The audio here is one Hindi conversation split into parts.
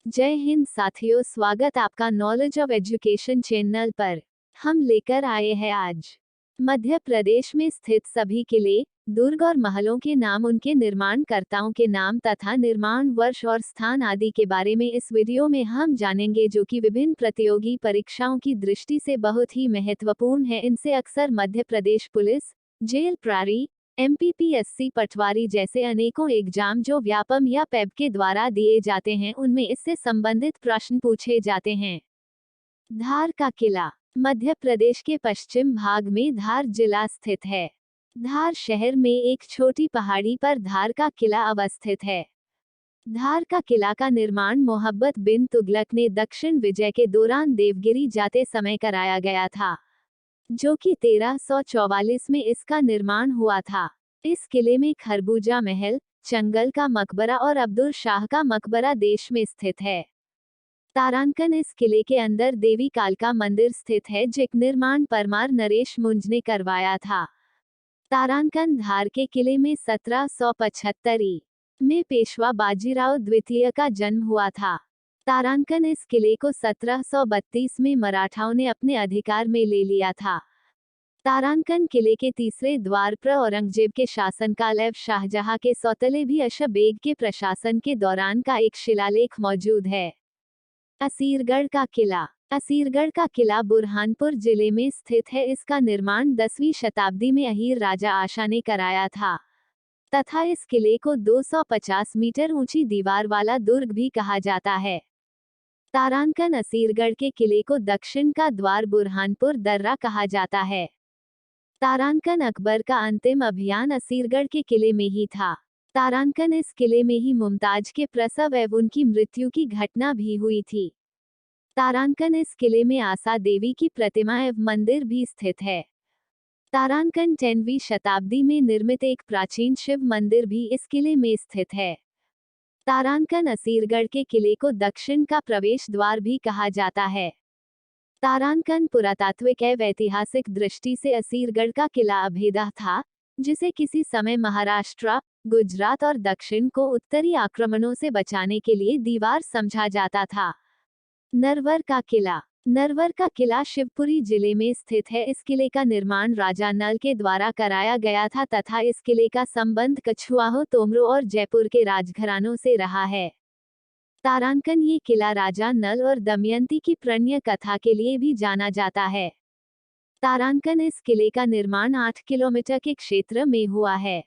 जय हिंद साथियों, स्वागत आपका नॉलेज ऑफ एजुकेशन चैनल पर। हम लेकर आए हैं आज मध्य प्रदेश में स्थित सभी किले, दुर्ग और महलों के नाम, उनके निर्माणकर्ताओं के नाम तथा निर्माण वर्ष और स्थान आदि के बारे में इस वीडियो में हम जानेंगे, जो कि विभिन्न प्रतियोगी परीक्षाओं की दृष्टि से बहुत ही महत्वपूर्ण है। इनसे अक्सर मध्य प्रदेश पुलिस, जेल प्रहरी, MPPSC पटवारी जैसे अनेकों एग्जाम जो व्यापम या पेब के द्वारा दिए जाते हैं, उनमें इससे संबंधित प्रश्न पूछे जाते हैं। धार का किला मध्य प्रदेश के पश्चिम भाग में धार जिला स्थित है। धार शहर में एक छोटी पहाड़ी पर धार का किला अवस्थित है। धार का किला का निर्माण मोहब्बत बिन तुगलक ने दक्षिण विजय के दौरान देवगिरी जाते समय कराया गया था, जो कि 1344 में इसका निर्माण हुआ था। इस किले में खरबूजा महल, चंगल का मकबरा और अब्दुल शाह का मकबरा देश में स्थित है। तारांकन इस किले के अंदर देवी कालका मंदिर स्थित है, जिसका निर्माण परमार नरेश मुंज ने करवाया था। तारांकन धार के किले में 1775 में पेशवा बाजीराव द्वितीय का जन्म हुआ था। तारांकन इस किले को 1732 में मराठाओं ने अपने अधिकार में ले लिया था। तारांकन किले के तीसरे द्वार पर औरंगजेब के शासनकाल एवं शाहजहां के सौतेले भी अशफ बेग के प्रशासन के दौरान का एक शिलालेख मौजूद है। असीरगढ़ का किला असीरगढ़ का किला बुरहानपुर जिले में स्थित है। इसका निर्माण 10वीं शताब्दी में अहीर राजा आशा ने कराया था तथा इस किले को 250 मीटर ऊंची दीवार वाला दुर्ग भी कहा जाता है। तारांकन असीरगढ़ के किले को दक्षिण का द्वार बुरहानपुर दर्रा कहा जाता है। तारांकन अकबर का अंतिम अभियान असीरगढ़ के किले में ही था। तारांकन इस किले में ही मुमताज के प्रसव एवं उनकी मृत्यु की घटना भी हुई थी। तारांकन इस किले में आसा देवी की प्रतिमा एवं मंदिर भी स्थित है। तारांकन 10वीं शताब्दी में निर्मित एक प्राचीन शिव मंदिर भी इस किले में स्थित है। तारांकन असीरगढ़ के किले को दक्षिण का प्रवेश द्वार भी कहा जाता है। तारांकन पुरातात्विक एवं ऐतिहासिक दृष्टि से असीरगढ़ का किला अभेद्य था, जिसे किसी समय महाराष्ट्र, गुजरात और दक्षिण को उत्तरी आक्रमणों से बचाने के लिए दीवार समझा जाता था। नरवर का किला शिवपुरी जिले में स्थित है। इस किले का निर्माण राजा नल के द्वारा कराया गया था तथा इस किले का संबंध कछुआहों, तोमरों और जयपुर के राजघरानों से रहा है। तारांकन ये किला राजा नल और दमयंती की प्रणय कथा के लिए भी जाना जाता है। तारांकन इस किले का निर्माण 8 किलोमीटर के क्षेत्र में हुआ है।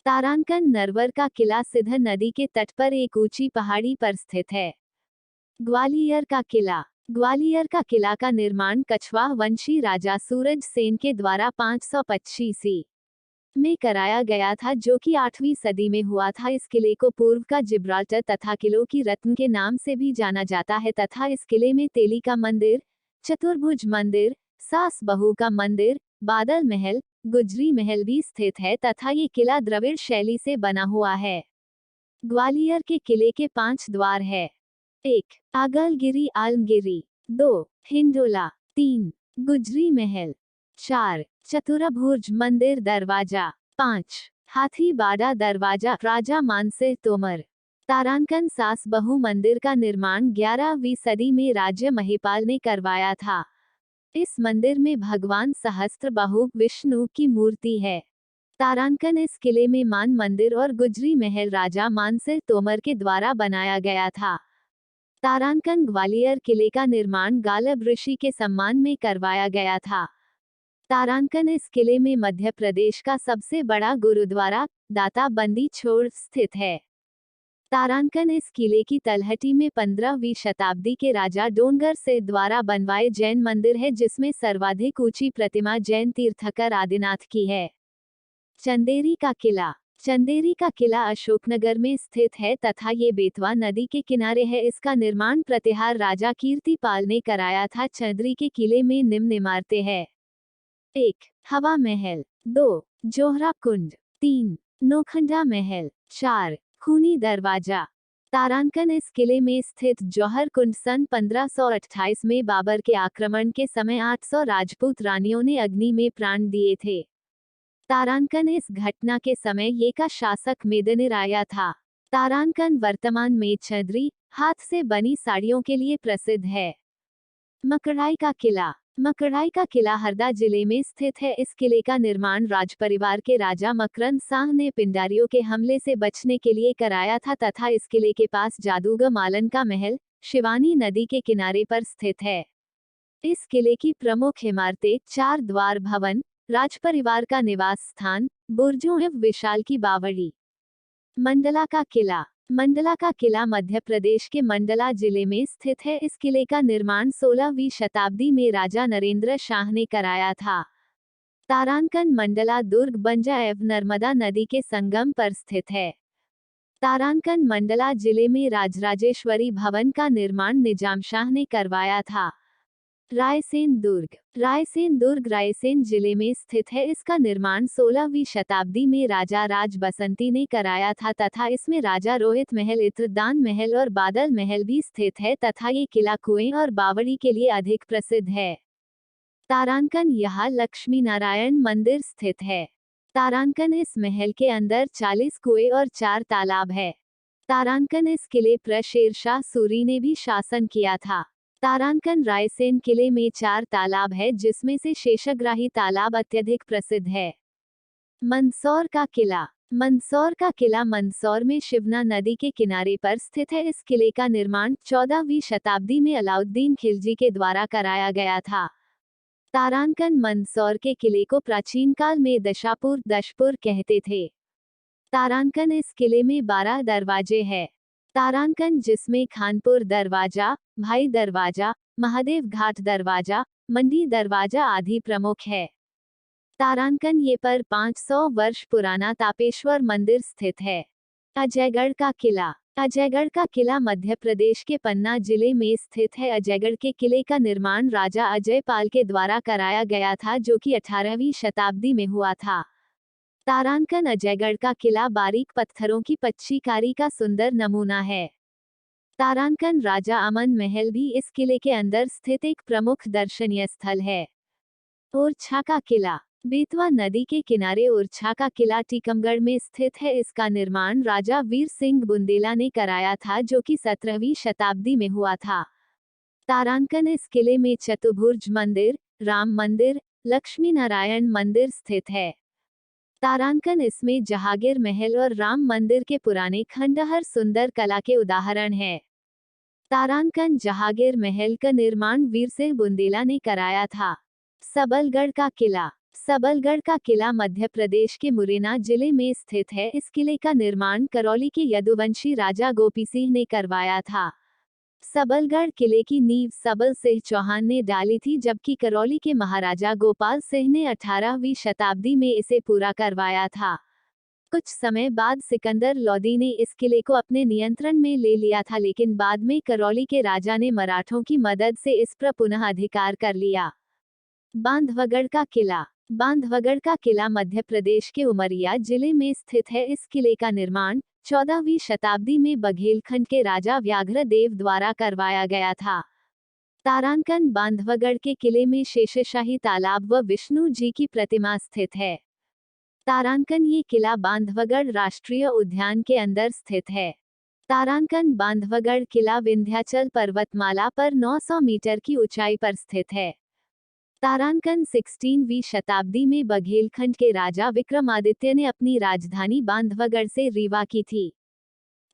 तारांकन नरवर का किला सिधर नदी के तट पर एक ऊंची पहाड़ी पर स्थित है। ग्वालियर का किला का निर्माण कछवाह वंशी राजा सूरज सेन के द्वारा 525 में कराया गया था, जो कि 8वीं सदी में हुआ था। इस किले को पूर्व का जिब्राल्टर तथा किलों की रत्न के नाम से भी जाना जाता है तथा इस किले में तेली का मंदिर, चतुर्भुज मंदिर, सास बहू का मंदिर, बादल महल, गुजरी महल भी स्थित है तथा ये किला द्रविड़ शैली से बना हुआ है। ग्वालियर के किले के 5 द्वार है। 1. आगलगिरी आलमगिरी, 2. हिंडोला, 3. गुजरी महल, 4. चतुर्भुज मंदिर दरवाजा, 5. हाथीबाड़ा दरवाजा राजा मानसिंह तोमर। तारांकन सास बहू मंदिर का निर्माण 11वीं सदी में राजा महिपाल ने करवाया था। इस मंदिर में भगवान सहस्त्रबाहु विष्णु की मूर्ति है। तारांकन इस किले में मान मंदिर और गुजरी महल राजा मानसिंह तोमर के द्वारा बनाया गया था। तारांकन ग्वालियर किले का निर्माण गालब ऋषि के सम्मान में करवाया गया था। तारांकन इस किले में मध्य प्रदेश का सबसे बड़ा गुरुद्वारा दाता बंदी छोड़ स्थित है। तारांकन इस किले की तलहटी में 15वीं शताब्दी के राजा डोंगर से द्वारा बनवाए जैन मंदिर है, जिसमें सर्वाधिक ऊंची प्रतिमा जैन तीर्थकर आदिनाथ की है। चंदेरी का किला अशोकनगर में स्थित है तथा ये बेतवा नदी के किनारे है। इसका निर्माण प्रतिहार राजा कीर्तिपाल ने कराया था। चंदेरी के किले में निम्न इमारतें हैं। 1. हवा महल, 2. जोहरा कुंड, 3. नौखंडा महल, 4. खूनी दरवाजा। तारांकन इस किले में स्थित जौहर कुंड सन 1528 में बाबर के आक्रमण के समय 800 राजपूत रानियों ने अग्नि में प्राण दिए थे। तारांकन इस घटना के समय ये का शासक मेदिनी राया था। तारांकन वर्तमान में चंद्री हाथ से बनी साड़ियों के लिए प्रसिद्ध है। मकड़ाई का किला। मकड़ाई का किला हरदा जिले में स्थित है। इस किले का निर्माण राजपरिवार के राजा मकरंद शाह ने पिंडारियों के हमले से बचने के लिए कराया था तथा इस किले के पास जादूगर मालन का महल शिवानी नदी के किनारे पर स्थित है। इस किले की प्रमुख इमारतें 4 द्वार भवन, राजपरिवार का निवास स्थान, बुर्जों एवं विशाल की बावड़ी। मंडला का किला। मंडला का किला मध्य प्रदेश के मंडला जिले में स्थित है। इस किले का निर्माण 16वीं शताब्दी में राजा नरेंद्र शाह ने कराया था। तारांकन मंडला दुर्ग बंजा एवं नर्मदा नदी के संगम पर स्थित है। तारांकन मंडला जिले में राजराजेश्वरी भवन का निर्माण निजाम शाह ने करवाया था। रायसेन दुर्ग। रायसेन दुर्ग रायसेन जिले में स्थित है। इसका निर्माण 16वीं शताब्दी में राजा राज बसंती ने कराया था तथा इसमें राजा रोहित महल, इत्रदान महल और बादल महल भी स्थित है तथा ये किला कुएं और बावड़ी के लिए अधिक प्रसिद्ध है। तारांकन यहाँ लक्ष्मी नारायण मंदिर स्थित है। तारांकन इस महल के अंदर 40 कुएं और 4 तालाब है। तारांकन इस किले पर शेरशाह सूरी ने भी शासन किया था। तारांकन रायसेन किले में 4 तालाब है जिसमें से शेषग्राही तालाब अत्यधिक प्रसिद्ध है। मंदसौर का किला। मंदसौर का किला मंदसौर में शिवना नदी के किनारे पर स्थित है। इस किले का निर्माण 14वीं शताब्दी में अलाउद्दीन खिलजी के द्वारा कराया गया था। तारांकन मंदसौर के किले को प्राचीन काल में दशपुर कहते थे। तारांकन इस किले में 12 दरवाजे हैं। तारांकन जिसमें खानपुर दरवाजा, भाई दरवाजा, महादेव घाट दरवाजा, मंडी दरवाजा आदि प्रमुख है। तारांकन ये पर 500 वर्ष पुराना तापेश्वर मंदिर स्थित है। अजयगढ़ का किला। अजयगढ़ का किला मध्य प्रदेश के पन्ना जिले में स्थित है। अजयगढ़ के किले का निर्माण राजा अजय पाल के द्वारा कराया गया था जो कि 18वीं शताब्दी में हुआ था। तारांकन अजयगढ़ का किला बारीक पत्थरों की पच्चीकारी का सुंदर नमूना है। तारांकन राजा अमन महल भी इस किले के अंदर स्थित एक प्रमुख दर्शनीय स्थल है। ओरछा का किला। बेतवा नदी के किनारे ओरछा का किला टीकमगढ़ में स्थित है। इसका निर्माण राजा वीर सिंह बुंदेला ने कराया था जो कि 17वीं शताब्दी में हुआ था। तारांकन इस किले में चतुर्भुज मंदिर, राम मंदिर, लक्ष्मी नारायण मंदिर स्थित है। तारांकन इसमें जहांगीर महल और राम मंदिर के पुराने खंडहर सुंदर कला के उदाहरण है। तारांकन जहांगीर महल का निर्माण वीर सिंह बुंदेला ने कराया था। सबलगढ़ का किला। सबलगढ़ का किला मध्य प्रदेश के मुरैना जिले में स्थित है। इस किले का निर्माण करौली के यदुवंशी राजा गोपी सिंह ने करवाया था। सबलगढ़ किले की नींव सबल सिंह चौहान ने डाली थी जबकि करौली के महाराजा गोपाल सिंह ने 18वीं शताब्दी में इसे पूरा करवाया था। कुछ समय बाद सिकंदर लोदी ने इस किले को अपने नियंत्रण में ले लिया था लेकिन बाद में करौली के राजा ने मराठों की मदद से इस पर पुनः अधिकार कर लिया। बांधवगढ़ का किला। बांधवगढ़ का किला मध्य प्रदेश के उमरिया जिले में स्थित है। इस किले का निर्माण 14वीं शताब्दी में बघेलखंड के राजा व्याघ्रदेव द्वारा करवाया गया था। तारांकन बांधवगढ़ के किले में शेषशाही तालाब व विष्णु जी की प्रतिमा स्थित है। तारांकन ये किला बांधवगढ़ राष्ट्रीय उद्यान के अंदर स्थित है। तारांकन बांधवगढ़ किला विंध्याचल पर्वतमाला पर 900 मीटर की ऊंचाई पर स्थित है। तारांकन 16वीं शताब्दी में बघेलखंड के राजा विक्रमादित्य ने अपनी राजधानी बांधवगढ़ से रीवा की थी।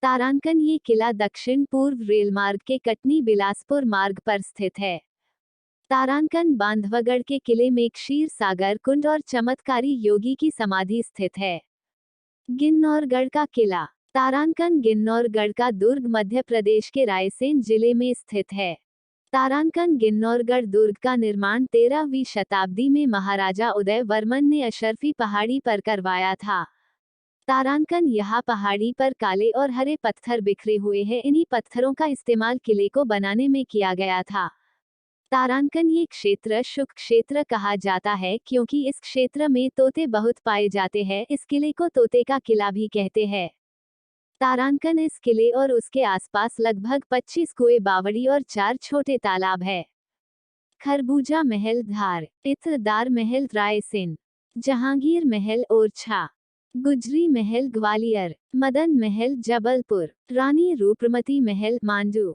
तारांकन ये किला दक्षिण पूर्व रेल मार्ग के कटनी बिलासपुर मार्ग पर स्थित है। तारांकन बांधवगढ़ के किले में क्षीर सागर कुंड और चमत्कारी योगी की समाधि स्थित है। गिन्नौरगढ़ का किला। तारांकन गिन्नौरगढ़ का दुर्ग मध्य प्रदेश के रायसेन जिले में स्थित है। तारांकन गिन्नौरगढ़ दुर्ग का निर्माण 13वीं शताब्दी में महाराजा उदय वर्मन ने अशरफी पहाड़ी पर करवाया था। तारांकन यहाँ पहाड़ी पर काले और हरे पत्थर बिखरे हुए हैं। इन्हीं पत्थरों का इस्तेमाल किले को बनाने में किया गया था। तारांकन ये क्षेत्र शुक क्षेत्र कहा जाता है क्योंकि इस क्षेत्र में तोते बहुत पाए जाते हैं। इस किले को तोते का किला भी कहते हैं। तारांकन इस किले और उसके आसपास लगभग 25 कुएं बावड़ी और 4 छोटे तालाब है। खरबूजा महल धार। इत्रदार महल रायसेन। जहांगीर महल ओरछा। गुजरी महल ग्वालियर, मदन महल जबलपुर, रानी रूपमती महल मांडू,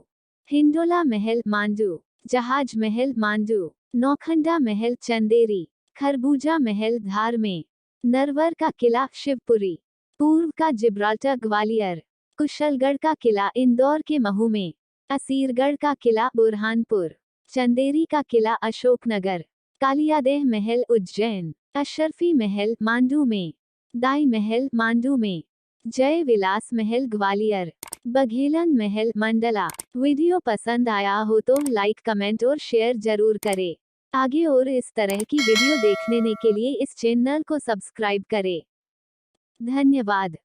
हिंडोला महल मांडू, जहाज महल मांडू, नौखंडा महल चंदेरी, खरबूजा महल धार में, नरवर का किला शिवपुरी, पूर्व का जिब्राल्टर ग्वालियर, कुशलगढ़ का किला इंदौर के महू में, असीरगढ़ का किला बुरहानपुर, चंदेरी का किला अशोकनगर, कालियादेह महल उज्जैन, अशरफी महल मांडू में, दाई महल मांडू में, जय विलास महल ग्वालियर, बघेलन महल मंडला। वीडियो पसंद आया हो तो लाइक कमेंट और शेयर जरूर करें। आगे और इस तरह की वीडियो देखने के लिए इस चैनल को सब्सक्राइब करें। धन्यवाद।